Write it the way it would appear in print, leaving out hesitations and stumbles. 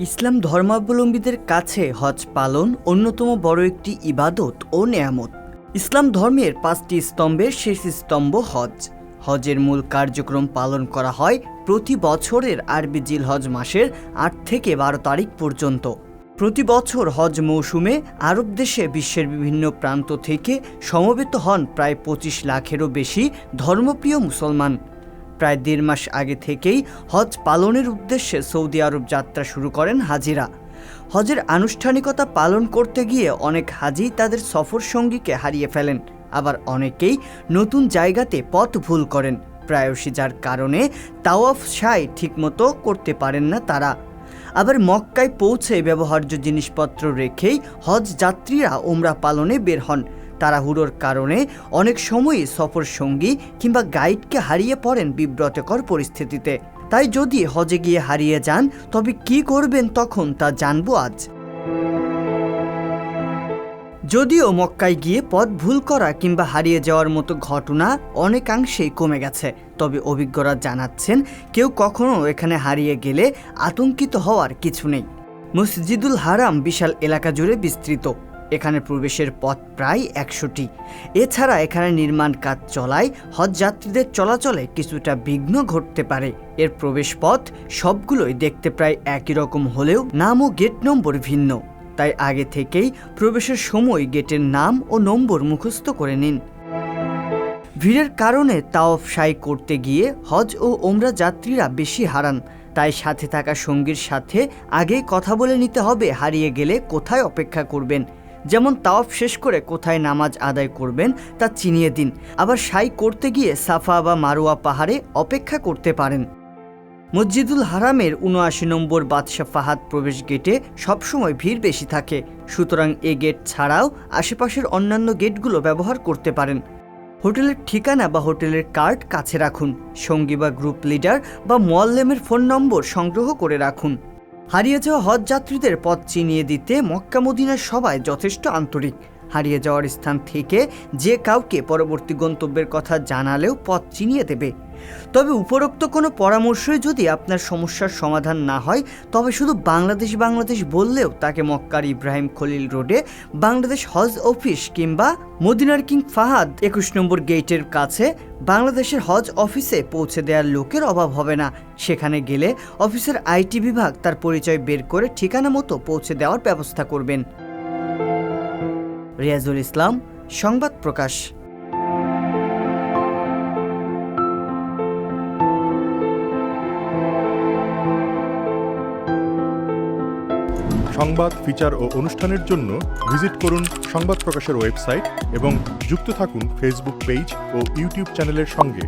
ইসলাম ধর্মাবলম্বীদের কাছে হজ পালন অন্যতম বড় একটি ইবাদত ও নেয়ামত। ইসলাম ধর্মের 5টি স্তম্ভের শেষ স্তম্ভ হজ। হজের মূল কার্যক্রম পালন করা হয় প্রতি বছরের আরবি জিলহজ মাসের 8 থেকে 12 তারিখ পর্যন্ত। প্রতি বছর হজ মৌসুমে আরব দেশে বিশ্বের বিভিন্ন প্রান্ত থেকে সমবেত হন প্রায় 25 লাখেরও বেশি ধর্মপ্রিয় মুসলমান। প্রায় 1.5 মাস আগে থেকেই হজ পালনের উদ্দেশ্যে সৌদি আরব যাত্রা শুরু করেন হাজিরা। হজের আনুষ্ঠানিকতা পালন করতে গিয়ে অনেক হাজি তাদের সফর সঙ্গীকে হারিয়ে ফেলেন, আবার অনেকেই নতুন জায়গাতে পথ ভুল করেন প্রায়শই, যার কারণে তাওয়াফ সাই ঠিকমতো করতে পারেন না তারা। আবার মক্কায় পৌঁছে ব্যবহার্য জিনিসপত্র রেখেই হজ যাত্রীরা ওমরা পালনে বের হন। তাড়াহুড়োর কারণে অনেক সময়ই সফর সঙ্গী কিংবা গাইডকে হারিয়ে পড়েন বিব্রতকর পরিস্থিতিতে। তাই যদি হজে গিয়ে হারিয়ে যান তবে কি করবেন তখন তা জানবো আজ। যদিও মক্কায় গিয়ে পথ ভুল করা কিংবা হারিয়ে যাওয়ার মতো ঘটনা অনেকাংশেই কমে গেছে, তবে অভিজ্ঞরা জানাচ্ছেন কেউ কখনো এখানে হারিয়ে গেলে আতঙ্কিত হওয়ার কিছু নেই। মসজিদুল হারাম বিশাল এলাকা জুড়ে বিস্তৃত। এখানে প্রবেশের পথ প্রায় 100টি। এছাড়া এখানে নির্মাণ কাজ চলায় হজ যাত্রীদের চলাচলে কিছুটা বিঘ্ন ঘটতে পারে। এর প্রবেশ পথ সবগুলোই দেখতে প্রায় একই রকম হলেও নাম ও গেট নম্বর ভিন্ন, তাই আগে থেকেই প্রবেশের সময় গেটের নাম ও নম্বর মুখস্থ করে নিন। ভিড়ের কারণে তাওয়াফ সাই করতে গিয়ে হজ ও ওমরা যাত্রীরা বেশি হারান, তাই সাথে থাকা সঙ্গীর সাথে আগেই কথা বলে নিতে হবে হারিয়ে গেলে কোথায় অপেক্ষা করবেন। যেমন তাওয়াফ শেষ করে কোথায় নামাজ আদায় করবেন তা চিনিয়ে দিন। আবার সাই করতে গিয়ে সাফা বা মারোয়া পাহাড়ে অপেক্ষা করতে পারেন। মসজিদুল হারামের 79 নম্বর বাদশাহ ফাহাদ প্রবেশ গেটে সবসময় ভিড় বেশি থাকে, সুতরাং এ গেট ছাড়াও আশেপাশের অন্যান্য গেটগুলো ব্যবহার করতে পারেন। হোটেলের ঠিকানা বা হোটেলের কার্ড কাছে রাখুন। সঙ্গী বা গ্রুপ লিডার বা মোয়াল্লেমের ফোন নম্বর সংগ্রহ করে রাখুন। হারিয়ে যাওয়া হজ যাত্রীদের পথ চিনিয়ে দিতে মক্কা মদিনার সবাই যথেষ্ট আন্তরিক। হারিয়ে যাওয়ার স্থান থেকে যে কাউকে পরবর্তী গন্তব্যের কথা জানালেও পথ চিনিয়ে দেবে। তবে উপরোক্ত কোনো পরামর্শই যদি আপনার সমস্যার সমাধান না হয় তবে শুধু বাংলাদেশ বললেও তাকে মক্কার ইব্রাহিম খলিল রোডে বাংলাদেশ হজ অফিস কিংবা মদিনার কিং ফাহাদ 21 নম্বর গেটের কাছে বাংলাদেশের হজ অফিসে পৌঁছে দেওয়ার লোকের অভাব হবে না। সেখানে গেলে অফিসের আইটি বিভাগ তার পরিচয় বের করে ঠিকানা মতো পৌঁছে দেওয়ার ব্যবস্থা করবেন। রিয়াজুল ইসলাম, সংবাদ প্রকাশ। সংবাদ, ফিচার ও অনুষ্ঠানের জন্য ভিজিট করুন সংবাদ প্রকাশের ওয়েবসাইট এবং যুক্ত থাকুন ফেসবুক পেজ ও ইউটিউব চ্যানেলের সঙ্গে।